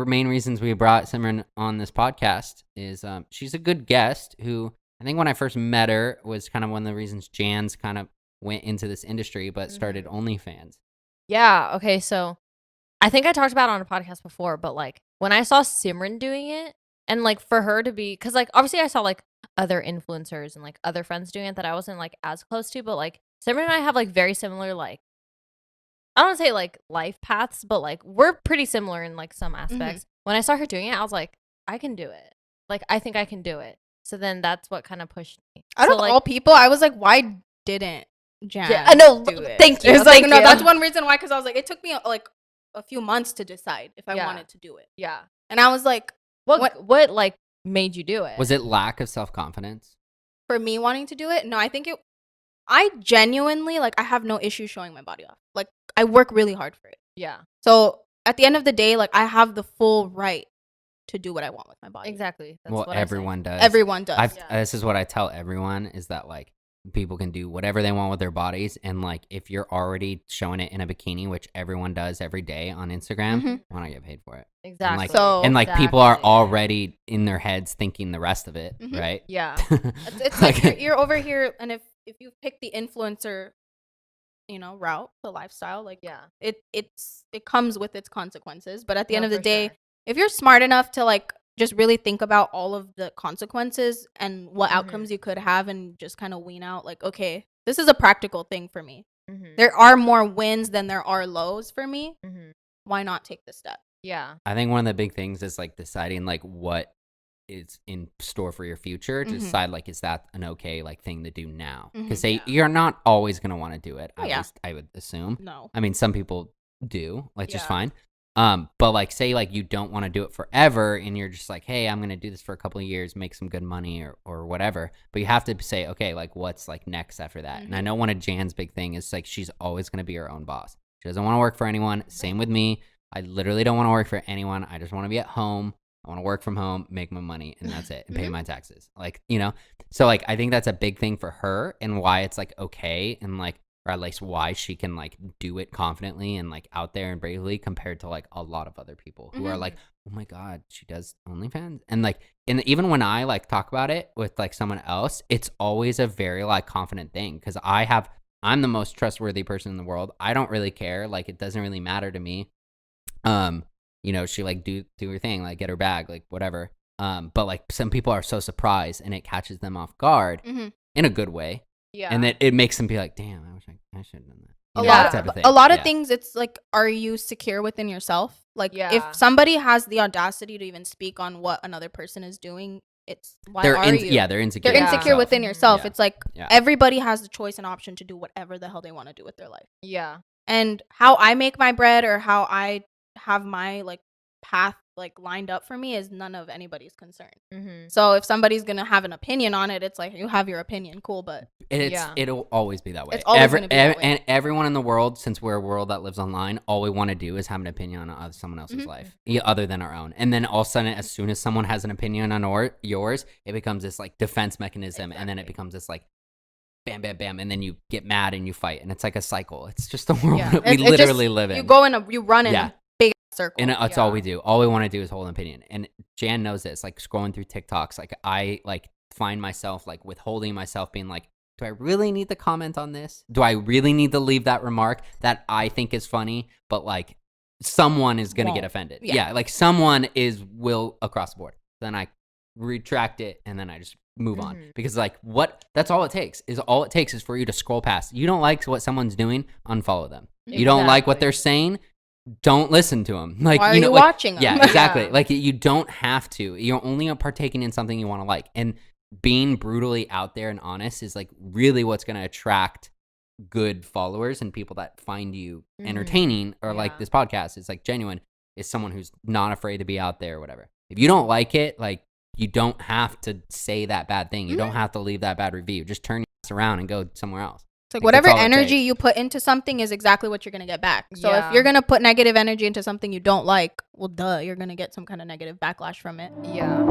main reasons we brought Simran on this podcast is she's a good guest who I think when I first met her was kind of one of the reasons Jan's kind of went into this industry but started OnlyFans. Yeah, okay, so I think I talked about it on a podcast before, but like when I saw Simran doing it and like for her to be, because like obviously I saw like other influencers and like other friends doing it that I wasn't like as close to, but like Simran and I have like very similar like, I don't want to say like life paths, but like we're pretty similar in like some aspects. When I saw her doing it, I was like, I can do it. Like I think I can do it. So then that's what kind of pushed me. Out of all people, I was like, why didn't Jan do it? Thank you. It's like, no, that's one reason why, because I was like, it took me like a few months to decide if I wanted to do it. Yeah. And I was like, what like made you do it? Was it lack of self-confidence? For me wanting to do it? No, I genuinely, like, I have no issue showing my body off. Like, I work really hard for it. Yeah. So at the end of the day, like, I have the full right to do what I want with my body. Exactly. That's what everyone does. Everyone does. This is what I tell everyone is that like people can do whatever they want with their bodies, and like if you're already showing it in a bikini, which everyone does every day on Instagram, why not get paid for it? Exactly. And like people are already in their heads thinking the rest of it, right? Yeah. It's like you're over here, and if you pick the influencer, route, the lifestyle, like it comes with its consequences. But at the end of the day, if you're smart enough to like just really think about all of the consequences and what outcomes you could have, and just kind of wean out like, okay, this is a practical thing for me. There are more wins than there are lows for me. Why not take the step? Yeah. I think one of the big things is like deciding like what is in store for your future to decide like, is that an okay like thing to do now? Because you're not always going to want to do it. At least I would assume. No. I mean, some people do, like just fine. But like say like you don't want to do it forever and you're just like, hey, I'm going to do this for a couple of years, make some good money or whatever. But you have to say, okay, like what's like next after that? And I know one of Jan's big thing is like she's always going to be her own boss. She doesn't want to work for anyone. Same with me. I literally don't want to work for anyone. I just want to be at home. I want to work from home, make my money, and that's it, and pay my taxes. Like, so like I think that's a big thing for her and why it's like okay, and like, or at least why she can like do it confidently and like out there and bravely compared to like a lot of other people who are like, oh my God, she does OnlyFans. And like, and even when I like talk about it with like someone else, it's always a very like confident thing because I'm the most trustworthy person in the world. I don't really care. Like, it doesn't really matter to me. She like do her thing, like get her bag, like whatever. But like some people are so surprised and it catches them off guard in a good way. Yeah. And it makes them be like, damn, I wish I should have done that. A lot of things, it's like, are you secure within yourself? Like if somebody has the audacity to even speak on what another person is doing, it's they're insecure. They're insecure within yourself. It's like everybody has the choice and option to do whatever the hell they want to do with their life. Yeah. And how I make my bread or how I have my like path like lined up for me is none of anybody's concern. So if somebody's gonna have an opinion on it, it's like, you have your opinion, cool, but it'll always be that way. It's always gonna be that way. And everyone in the world, since we're a world that lives online, all we want to do is have an opinion on someone else's life other than our own. And then all of a sudden, as soon as someone has an opinion on yours, it becomes this like defense mechanism, and then it becomes this like bam, bam, bam, and then you get mad and you fight, and it's like a cycle. It's just the world that we literally live in. You run in a big circle, and that's all we do. All we want to do is hold an opinion. And Jan knows this. Like scrolling through TikToks, like I like find myself like withholding myself, being like, do I really need to comment on this? Do I really need to leave that remark that I think is funny, but like someone is gonna get offended? Yeah, like someone will across the board. Then I retract it, and then I just move on, because like that's all it takes is for you to scroll past. You don't like what someone's doing, unfollow them. You don't like what they're saying, don't listen to them. Like, why are you watching them? Yeah, exactly. Like you don't have to. You're only partaking in something you want to like, and being brutally out there and honest is like really what's going to attract good followers and people that find you entertaining, or like this podcast is like genuine, is someone who's not afraid to be out there or whatever. If you don't like it, like, you don't have to say that bad thing. You don't have to leave that bad review. Just turn your ass around and go somewhere else. It's like whatever energy you put into something is exactly what you're going to get back. So if you're going to put negative energy into something you don't like, well, duh, you're going to get some kind of negative backlash from it. Yeah.